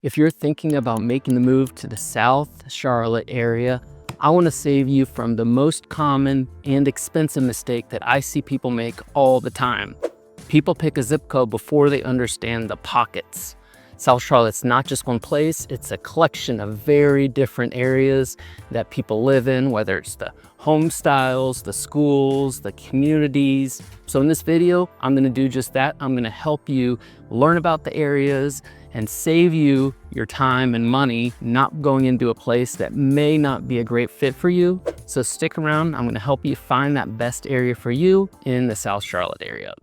If you're thinking about making the move to the South Charlotte area, I want to save you from the most common and expensive mistake that I see people make all the time. People pick a zip code before they understand the pockets. South Charlotte's not just one place, it's a collection of very different areas that people live in, whether it's the home styles, the schools, the communities. So in this video, I'm gonna do just that. I'm gonna help you learn about the areas and save you your time and money not going into a place that may not be a great fit for you. So stick around, I'm gonna help you find that best area for you in the South Charlotte area.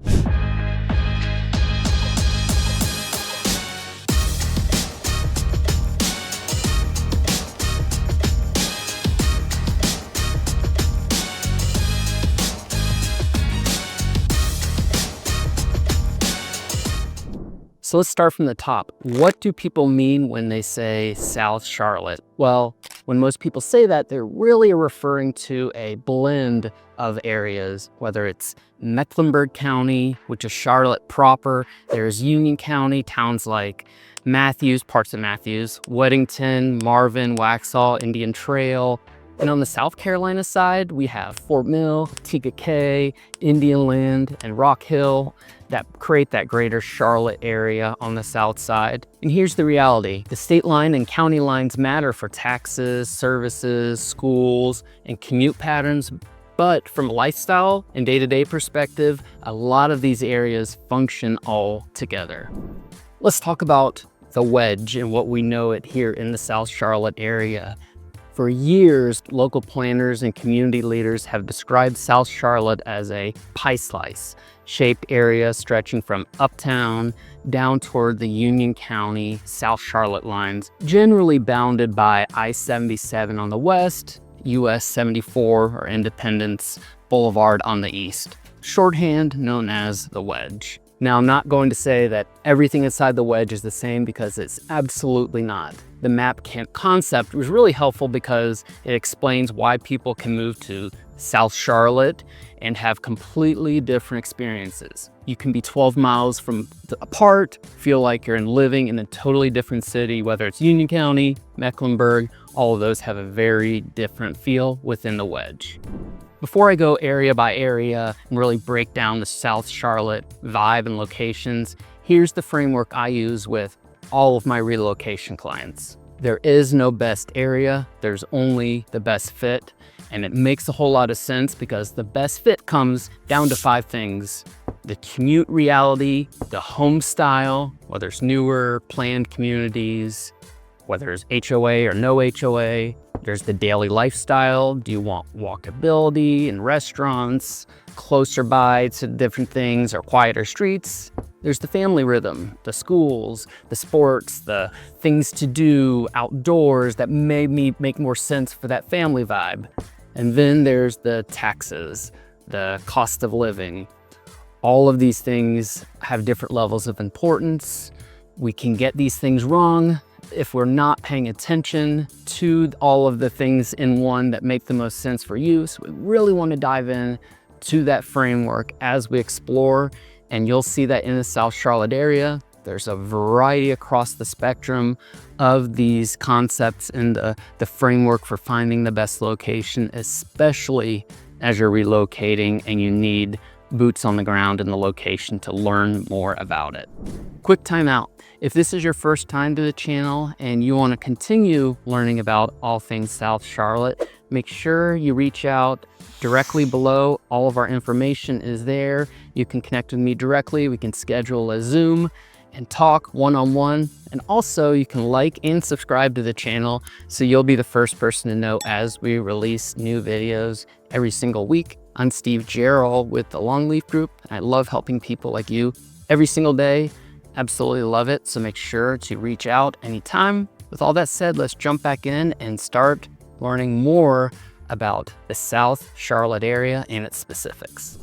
So let's start from the top. What do people mean when they say South Charlotte? Well, when most people say that, they're really referring to a blend of areas, whether it's Mecklenburg County, which is Charlotte proper. There's Union County, towns like Matthews, parts of Matthews, Weddington, Marvin, Waxhaw, Indian Trail. And on the South Carolina side, we have Fort Mill, Tega, Indian Land, and Rock Hill that create that greater Charlotte area on the south side. And here's the reality. The state line and county lines matter for taxes, services, schools, and commute patterns. But from a lifestyle and day-to-day perspective, a lot of these areas function all together. Let's talk about the wedge and what we know it here in the South Charlotte area. For years, local planners and community leaders have described South Charlotte as a pie slice shaped area stretching from uptown down toward the Union County, South Charlotte lines, generally bounded by I77 on the west, US74 or Independence Boulevard on the east, shorthand known as the wedge. Now, I'm not going to say that everything inside the wedge is the same because it's absolutely not. The map concept was really helpful because it explains why people can move to South Charlotte and have completely different experiences. You can be 12 miles apart, feel like you're living in a totally different city, whether it's Union County, Mecklenburg, all of those have a very different feel within the wedge. Before I go area by area and really break down the South Charlotte vibe and locations, here's the framework I use with all of my relocation clients. There is no best area, there's only the best fit, and it makes a whole lot of sense because the best fit comes down to 5 things. The commute reality, the home style, whether it's newer, planned communities, whether it's HOA or no HOA. There's the daily lifestyle. Do you want walkability and restaurants, closer by to different things or quieter streets? There's the family rhythm, the schools, the sports, the things to do outdoors that may make more sense for that family vibe. And then there's the taxes, the cost of living. All of these things have different levels of importance. We can get these things wrong if we're not paying attention to all of the things in one that make the most sense for you. So we really want to dive in to that framework as we explore, and you'll see that in the South Charlotte area, there's a variety across the spectrum of these concepts in the framework for finding the best location, especially as you're relocating and you need boots on the ground in the location to learn more about it. Quick timeout. If this is your first time to the channel and you want to continue learning about all things South Charlotte, make sure you reach out directly below. All of our information is there. You can connect with me directly. We can schedule a Zoom and talk one-on-one. And also you can like and subscribe to the channel so you'll be the first person to know as we release new videos every single week. I'm Steve Jarrell with the Longleaf Group. I love helping people like you every single day. Absolutely love it. So make sure to reach out anytime. With all that said, let's jump back in and start learning more about the South Charlotte area and its specifics.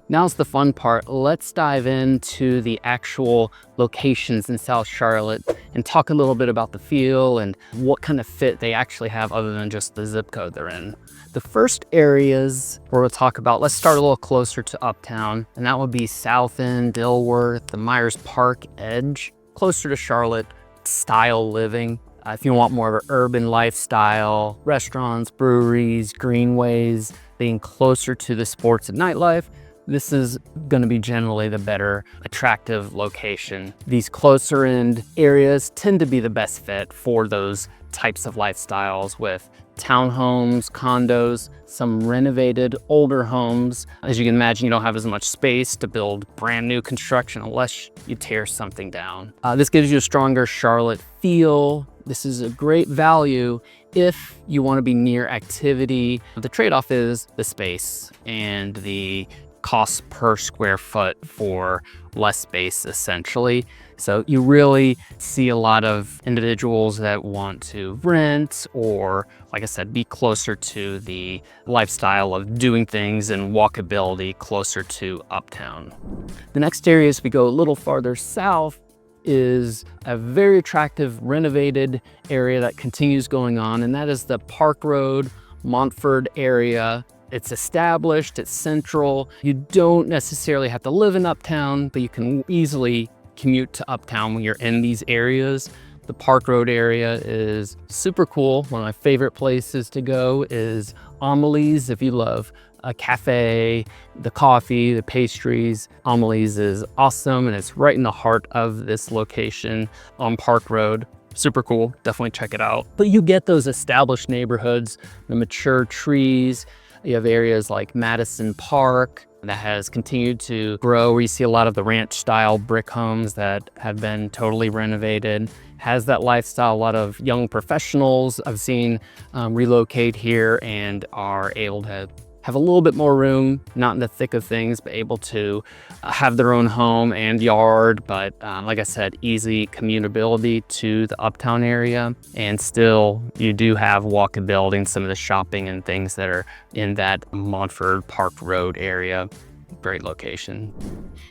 Now's the fun part. Let's dive into the actual locations in South Charlotte and talk a little bit about the feel and what kind of fit they actually have other than just the zip code they're in. The first areas we'll talk about, let's start a little closer to uptown, and that would be South End, Dilworth, the Myers Park edge, closer to Charlotte style living. If you want more of an urban lifestyle, restaurants, breweries, greenways, being closer to the sports and nightlife, this is going to be generally the better attractive location. These closer end areas tend to be the best fit for those types of lifestyles, with townhomes, condos, some renovated older homes. As you can imagine, you don't have as much space to build brand new construction unless you tear something down. This gives you a stronger Charlotte feel. This is a great value if you want to be near activity. The trade-off is the space and the cost per square foot for less space, essentially. So you really see a lot of individuals that want to rent or, like I said, be closer to the lifestyle of doing things and walkability closer to uptown. The next area, as we go a little farther south, is a very attractive renovated area that continues going on, and that is the Park Road Montford area. It's established, it's central. You don't necessarily have to live in uptown, but you can easily commute to uptown when you're in these areas. The Park Road area is super cool. One of my favorite places to go is Amelie's. If you love a cafe, the coffee, the pastries, Amelie's is awesome, and it's right in the heart of this location on Park Road. Super cool, definitely check it out. But you get those established neighborhoods, the mature trees. You have areas like Madison Park that has continued to grow, where you see a lot of the ranch style brick homes that have been totally renovated. Has that lifestyle. A lot of young professionals I've seen relocate here and are able to have a little bit more room, not in the thick of things, but able to have their own home and yard. But like I said, easy commutability to the uptown area. And still, you do have walkability and some of the shopping and things that are in that Montford Park Road area. Great location.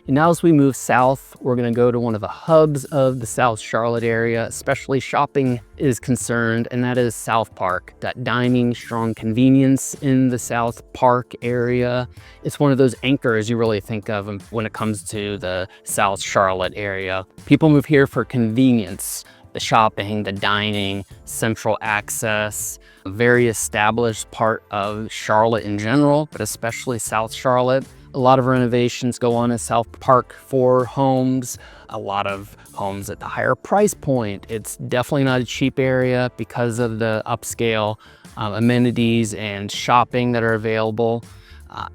And now as we move south, we're going to go to one of the hubs of the South Charlotte area, especially shopping is concerned, and that is SouthPark. That dining, strong convenience in the SouthPark area. It's one of those anchors you really think of when it comes to the South Charlotte area. People move here for convenience. The shopping, the dining, central access, a very established part of Charlotte in general, but especially South Charlotte. A lot of renovations go on in SouthPark for homes, a lot of homes at the higher price point. It's definitely not a cheap area because of the upscale amenities and shopping that are available.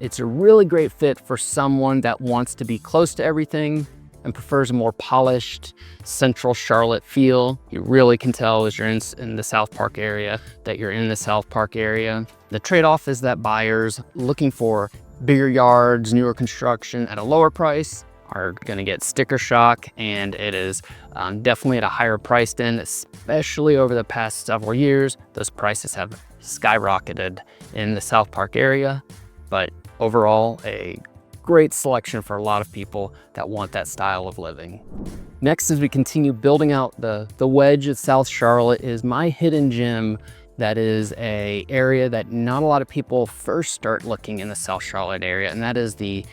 It's a really great fit for someone that wants to be close to everything and prefers a more polished central Charlotte feel. You really can tell as you're in the SouthPark area that you're in the SouthPark area. The trade-off is that buyers looking for bigger yards, newer construction at a lower price are gonna get sticker shock, and it is definitely at a higher price end, especially over the past several years. Those prices have skyrocketed in the SouthPark area, but overall, a great selection for a lot of people that want that style of living. Next, as we continue building out the wedge of South Charlotte, is my hidden gem. That is an area that not a lot of people first start looking in the South Charlotte area, and that is the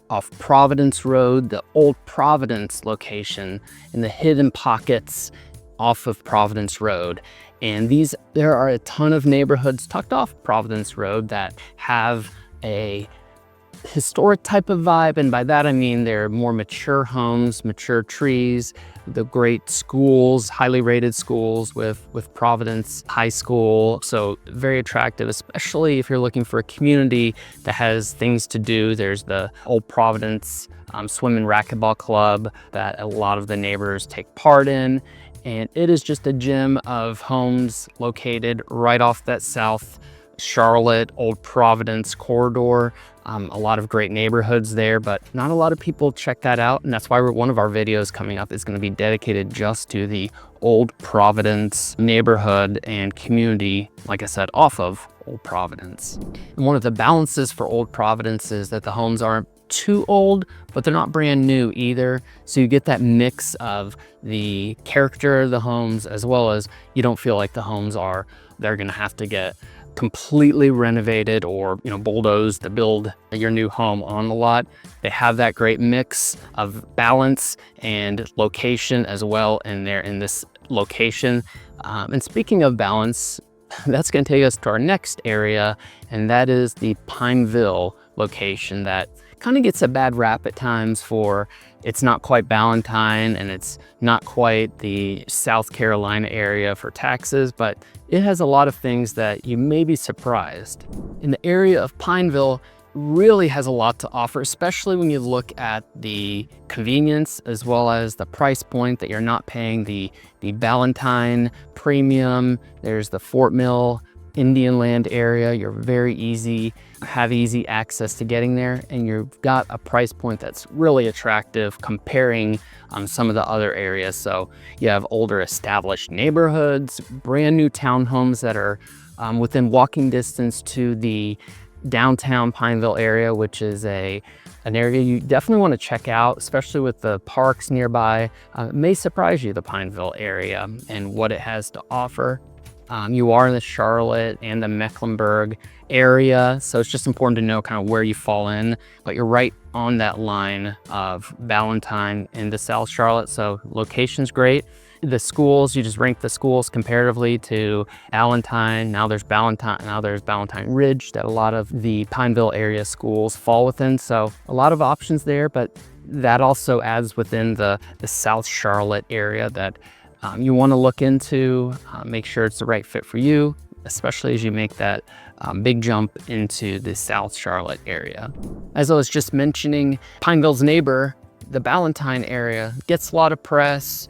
off Providence Road, the old Providence location in the hidden pockets off of Providence Road. And there are a ton of neighborhoods tucked off Providence Road that have a historic type of vibe, and by that I mean they're more mature homes, mature trees, the great schools, highly rated schools with Providence High School. So very attractive, especially if you're looking for a community that has things to do. There's the Old Providence Swim and Racquetball Club that a lot of the neighbors take part in. And it is just a gem of homes located right off that South Charlotte, Old Providence corridor. A lot of great neighborhoods there, but not a lot of people check that out. And that's why one of our videos coming up is going to be dedicated just to the Old Providence neighborhood and community, like I said, off of Old Providence. And one of the balances for Old Providence is that the homes aren't too old, but they're not brand new either. So you get that mix of the character of the homes, as well as you don't feel like the homes they're going to have to get completely renovated or bulldozed to build your new home on the lot. They have that great mix of balance and location as well, and they're in this location. And speaking of balance, that's going to take us to our next area, and that is the Pineville location that kind of gets a bad rap at times for it's not quite Ballantyne and it's not quite the South Carolina area for taxes, but it has a lot of things that you may be surprised. In the area of Pineville, really has a lot to offer, especially when you look at the convenience as well as the price point that you're not paying the Ballantyne premium. There's the Fort Mill Indian Land area. You're very have easy access to getting there, and you've got a price point that's really attractive comparing some of the other areas. So you have older established neighborhoods, brand new townhomes that are within walking distance to the downtown Pineville area, which is an area you definitely want to check out, especially with the parks nearby. It may surprise you, the Pineville area and what it has to offer. You are in the Charlotte and the Mecklenburg area, so it's just important to know kind of where you fall in, but you're right on that line of Ballantyne into South Charlotte, so location's great. The schools, you just rank the schools comparatively to Ballantyne. Now there's Ballantyne Ridge that a lot of the Pineville area schools fall within. So a lot of options there, but that also adds within the South Charlotte area that you want to look into, make sure it's the right fit for you, especially as you make that big jump into the South Charlotte area. As I was just mentioning, Pineville's neighbor, the Ballantyne area, gets a lot of press,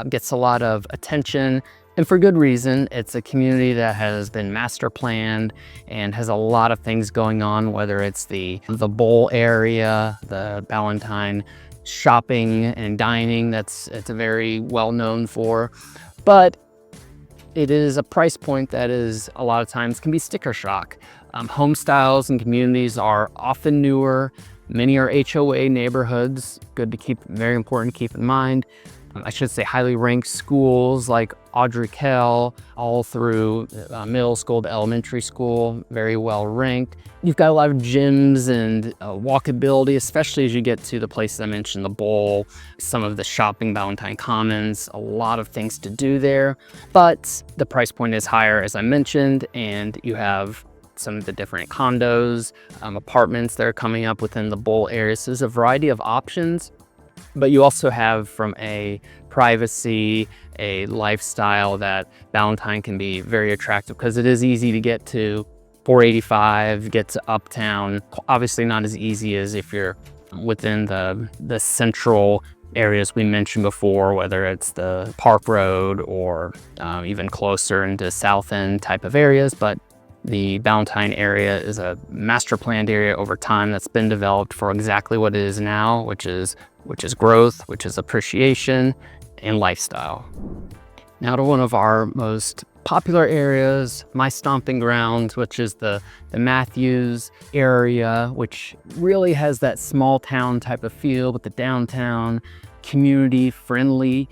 gets a lot of attention, and for good reason. It's a community that has been master planned and has a lot of things going on, whether it's the bowl area, the Ballantyne shopping and dining it's very well known for, but it is a price point that is a lot of times can be sticker shock. Home styles and communities are often newer. Many are HOA neighborhoods. Very important to keep in mind. I should say highly ranked schools like Audrey Kell, all through middle school to elementary school, very well ranked. You've got a lot of gyms and walkability, especially as you get to the places I mentioned, the Bowl, some of the shopping, Ballantyne Commons, a lot of things to do there. But the price point is higher, as I mentioned, and you have some of the different condos, apartments that are coming up within the Bowl area. So there's a variety of options. But you also have, from a privacy, a lifestyle, that Ballantyne can be very attractive because it is easy to get to 485, get to Uptown. Obviously not as easy as if you're within the central areas we mentioned before, whether it's the Park Road or even closer into South End type of areas. But the Ballantyne area is a master planned area over time that's been developed for exactly what it is now, which is growth, which is appreciation and lifestyle. Now to one of our most popular areas, my stomping grounds, which is the Matthews area, which really has that small town type of feel with the downtown, community friendly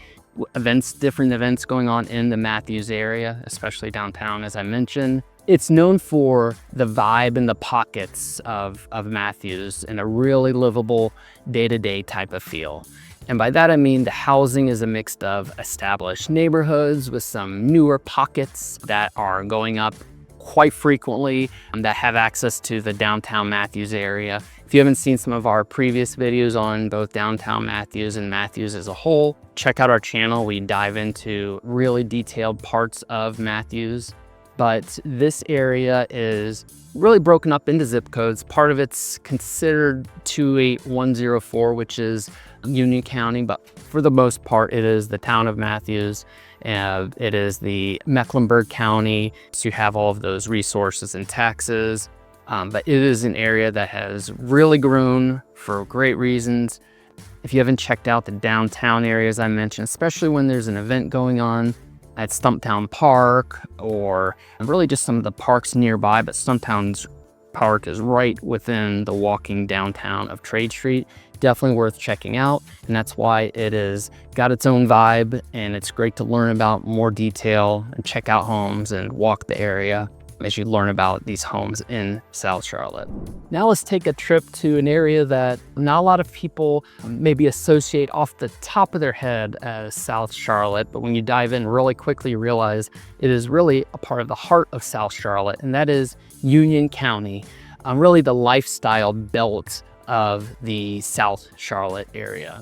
events, different events going on in the Matthews area, especially downtown, as I mentioned. It's known for the vibe and the pockets of Matthews and a really livable day-to-day type of feel. And by that I mean the housing is a mix of established neighborhoods with some newer pockets that are going up quite frequently that have access to the downtown Matthews area. If you haven't seen some of our previous videos on both downtown Matthews and Matthews as a whole, check out our channel. We dive into really detailed parts of Matthews. But this area is really broken up into zip codes. Part of it's considered 28104, which is Union County, but for the most part, it is the town of Matthews. It is the Mecklenburg County, so you have all of those resources and taxes. But it is an area that has really grown for great reasons. If you haven't checked out the downtown areas I mentioned, especially when there's an event going on at Stumptown Park, or really just some of the parks nearby, but Stumptown Park is right within the walking downtown of Trade Street. Definitely worth checking out, and that's why it is got its own vibe, and it's great to learn about more detail and check out homes and walk the area. as you learn about these homes in South Charlotte. Now let's take a trip to an area that not a lot of people maybe associate off the top of their head as South Charlotte, but when you dive in really quickly, you realize it is really a part of the heart of South Charlotte, and that is Union County, really the lifestyle belt of the South Charlotte area.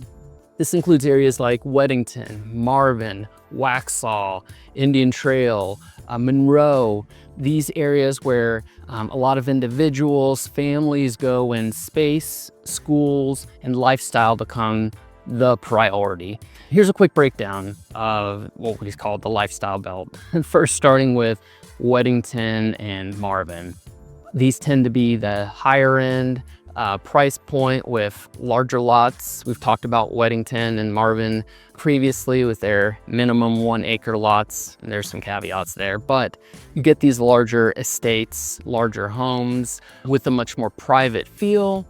This includes areas like Weddington, Marvin, Waxhaw, Indian Trail, Monroe, these areas where a lot of individuals, families go when space, schools, and lifestyle become the priority. Here's a quick breakdown of what we call the lifestyle belt. First, starting with Weddington and Marvin. These tend to be the higher end price point with larger lots. We've talked about Weddington and Marvin previously with their minimum 1 acre lots, and there's some caveats there, but you get these larger estates, larger homes with a much more private feel.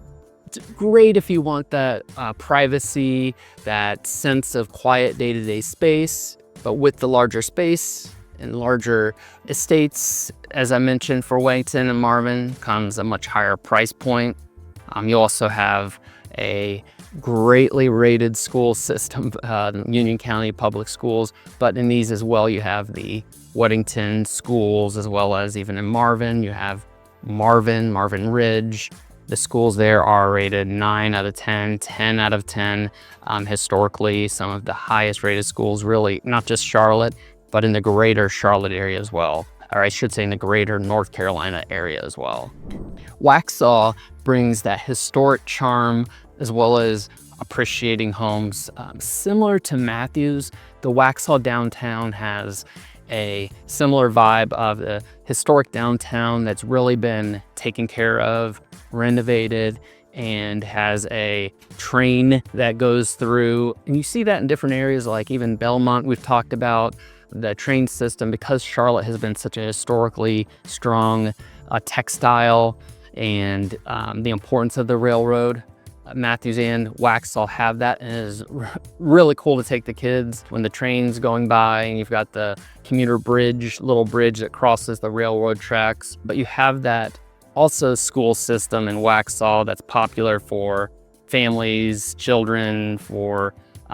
It's great if you want that privacy, that sense of quiet day-to-day space, but with the larger space and larger estates, as I mentioned, for Weddington and Marvin comes a much higher price point. You also have a greatly rated school system, Union County Public Schools, but in these as well, you have the Weddington schools, as well as even in Marvin, you have Marvin Ridge. The schools there are rated 9 out of 10, 10 out of 10. Historically, some of the highest rated schools, really, not just Charlotte, but in the greater Charlotte area as well. Or I should say in the greater North Carolina area as well. Waxhaw brings that historic charm as well as appreciating homes. Similar to Matthews, the Waxhaw downtown has a similar vibe of the historic downtown that's really been taken care of, renovated, and has a train that goes through. And you see that in different areas like even Belmont we've talked about. The train system, because Charlotte has been such a historically strong textile and the importance of the railroad, Matthews and Waxhaw have that, and it is really cool to take the kids when the train's going by and you've got the commuter bridge, little bridge that crosses the railroad tracks. But you have that also school system in Waxhaw that's popular for families, children, for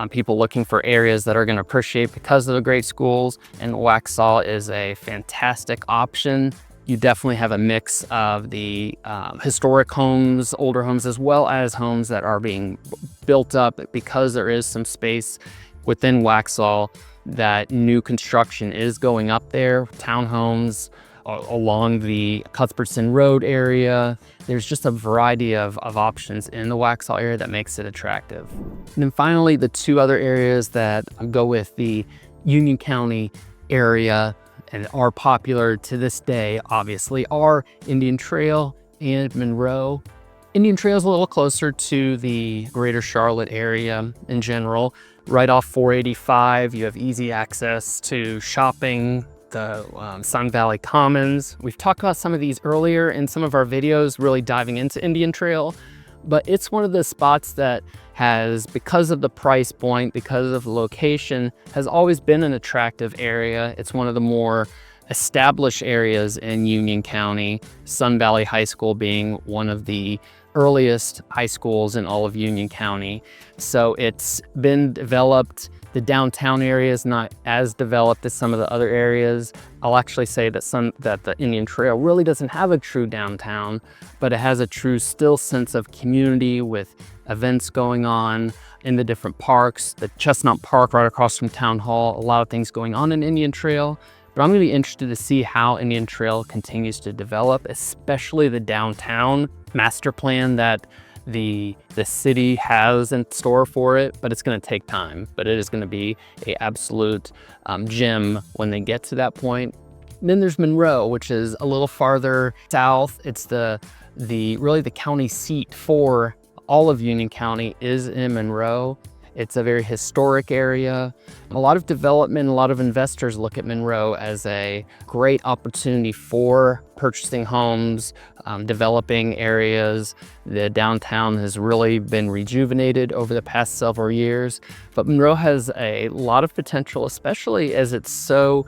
people looking for areas that are going to appreciate because of the great schools, and Waxhaw is a fantastic option. You definitely have a mix of the historic homes, older homes, as well as homes that are being built up because there is some space within Waxhaw that new construction is going up there, townhomes along the Cuthbertson Road area. There's just a variety of options in the Waxhaw area that makes it attractive. And then finally, the two other areas that go with the Union County area and are popular to this day, obviously, are Indian Trail and Monroe. Indian Trail is a little closer to the greater Charlotte area in general. Right off 485, you have easy access to shopping, the Sun Valley Commons. We've talked about some of these earlier in some of our videos, really diving into Indian Trail, but it's one of the spots that has, because of the price point, because of the location, has always been an attractive area. It's one of the more established areas in Union County, Sun Valley High School being one of the earliest high schools in all of Union County. So it's been developed. The downtown area is not as developed as some of the other areas. I'll actually say that the Indian Trail really doesn't have a true downtown, but it has a true still sense of community with events going on in the different parks. The Chestnut Park right across from Town Hall, a lot of things going on in Indian Trail. But I'm gonna be interested to see how Indian Trail continues to develop, especially the downtown master plan that the city has in store for it, but it's going to take time. But it is going to be an absolute gem when they get to that point. And then there's Monroe, which is a little farther south. It's really the county seat for all of Union County is in Monroe. It's a very historic area. A lot of development, a lot of investors look at Monroe as a great opportunity for purchasing homes, developing areas. The downtown has really been rejuvenated over the past several years, but Monroe has a lot of potential, especially as it's so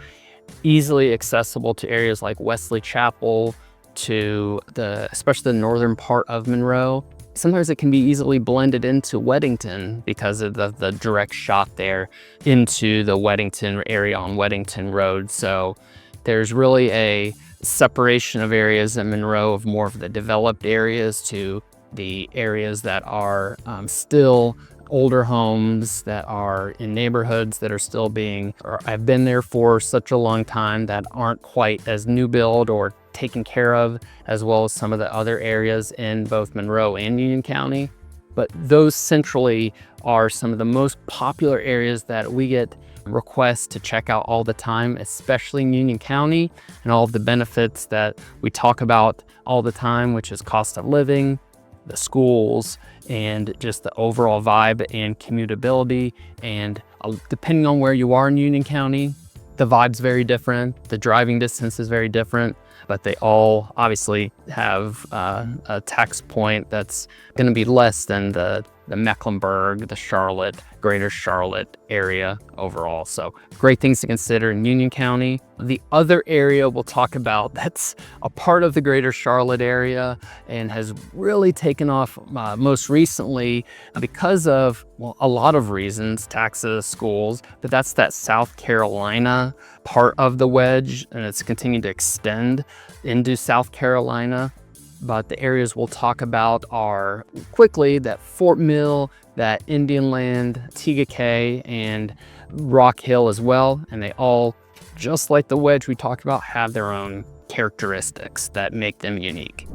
easily accessible to areas like Wesley Chapel, to especially the northern part of Monroe. Sometimes it can be easily blended into Weddington because of the direct shot there into the Weddington area on Weddington Road. So there's really a separation of areas in Monroe of more of the developed areas to the areas that are still older homes that are in neighborhoods that are still being, or have been there for such a long time, that aren't quite as new build or taken care of, as well as some of the other areas in both Monroe and Union County. But those centrally are some of the most popular areas that we get requests to check out all the time, especially in Union County, and all of the benefits that we talk about all the time, which is cost of living, the schools, and just the overall vibe and commutability. And depending on where you are in Union County, the vibe's very different, the driving distance is very different, but they all obviously have a tax point that's going to be less than the Mecklenburg, the Charlotte, greater Charlotte area overall. So great things to consider in Union County. The other area we'll talk about that's a part of the greater Charlotte area and has really taken off most recently because of, well, a lot of reasons, taxes, schools, but that's that South Carolina part of the wedge, and it's continued to extend into South Carolina. But the areas we'll talk about are quickly that Fort Mill, that Indian Land, Tegakay, and Rock Hill as well. And they all, just like the wedge we talked about, have their own characteristics that make them unique.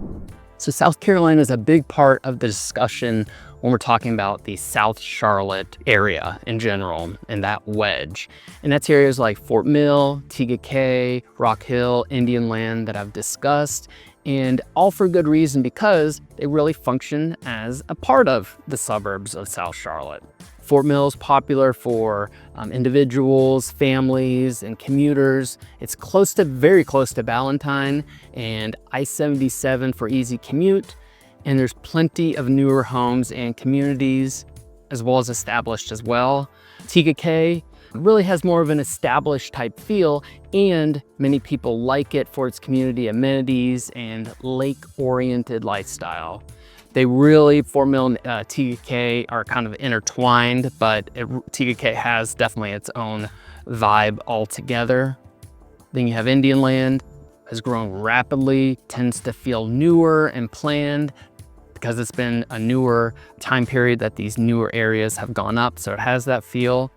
So South Carolina is a big part of the discussion when we're talking about the South Charlotte area in general and that wedge. And that's areas like Fort Mill, Tegakay, Rock Hill, Indian Land that I've discussed. And all for good reason, because they really function as a part of the suburbs of South Charlotte. Fort Mill is popular for individuals, families, and commuters. It's very close to Ballantyne and I77 for easy commute. And there's plenty of newer homes and communities, as well as established as well. Tegakay really has more of an established type feel, and many people like it for its community amenities and lake-oriented lifestyle. They really, Fort Mill and Tegakay are kind of intertwined, but Tegakay has definitely its own vibe altogether. Then you have Indian Land, has grown rapidly, tends to feel newer and planned because it's been a newer time period that these newer areas have gone up, so it has that feel.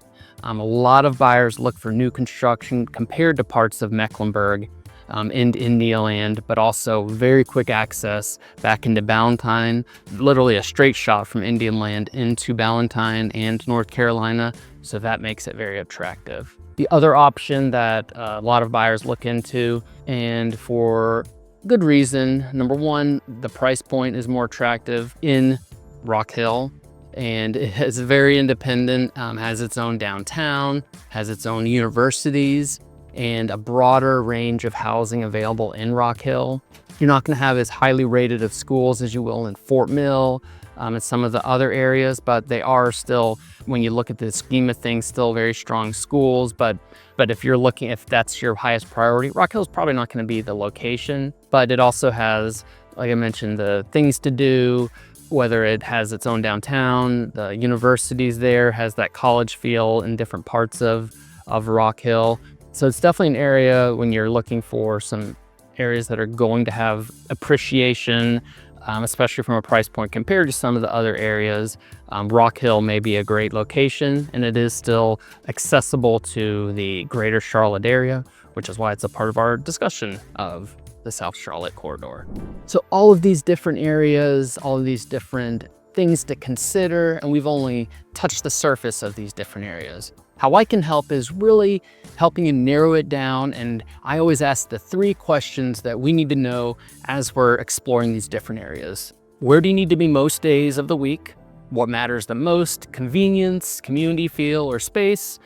A lot of buyers look for new construction compared to parts of Mecklenburg and Indian Land, but also very quick access back into Ballantyne, literally a straight shot from Indian Land into Ballantyne and North Carolina, so that makes it very attractive. The other option that a lot of buyers look into, and for good reason, number one, the price point is more attractive in Rock Hill. And it is very independent, has its own downtown, has its own universities, and a broader range of housing available in Rock Hill. You're not gonna have as highly rated of schools as you will in Fort Mill and some of the other areas, but they are still, when you look at the scheme of things, still very strong schools. But if that's your highest priority, Rock Hill is probably not gonna be the location, but it also has, like I mentioned, the things to do, whether it has its own downtown, the universities there, has that college feel in different parts of Rock Hill. So it's definitely an area when you're looking for some areas that are going to have appreciation, especially from a price point compared to some of the other areas. Rock Hill may be a great location, and it is still accessible to the greater Charlotte area, which is why it's a part of our discussion of the South Charlotte corridor. So all of these different areas, all of these different things to consider, and we've only touched the surface of these different areas. How I can help is really helping you narrow it down, and I always ask the 3 questions that we need to know as we're exploring these different areas. Where do you need to be most days of the week? What matters the most? Convenience, community feel, or space?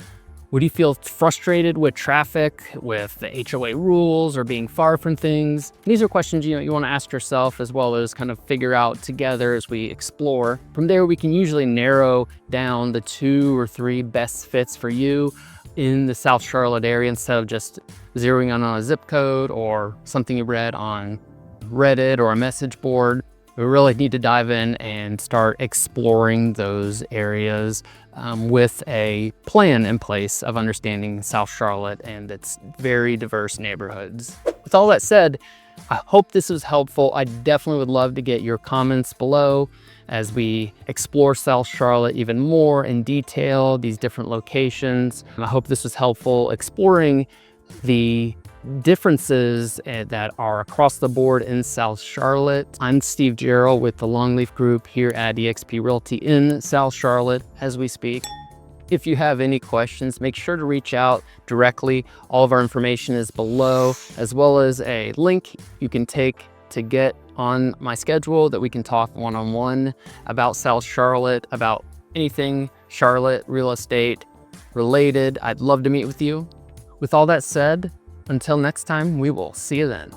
Would you feel frustrated with traffic, with the HOA rules, or being far from things? These are questions you want to ask yourself, as well as kind of figure out together as we explore. From there, we can usually narrow down the 2 or 3 best fits for you. in the South Charlotte area instead of just zeroing in on a zip code or something you read on Reddit or a message board. We really need to dive in and start exploring those areas with a plan in place of understanding South Charlotte and its very diverse neighborhoods. With all that said, I hope this was helpful. I definitely would love to get your comments below as we explore South Charlotte even more in detail, these different locations. I hope this was helpful exploring the differences that are across the board in South Charlotte. I'm Steve Jarrell with the Longleaf Group here at eXp Realty in South Charlotte as we speak. If you have any questions, make sure to reach out directly. All of our information is below, as well as a link you can take to get on my schedule that we can talk one-on-one about South Charlotte, about anything Charlotte real estate related. I'd love to meet with you. With all that said, until next time, we will see you then.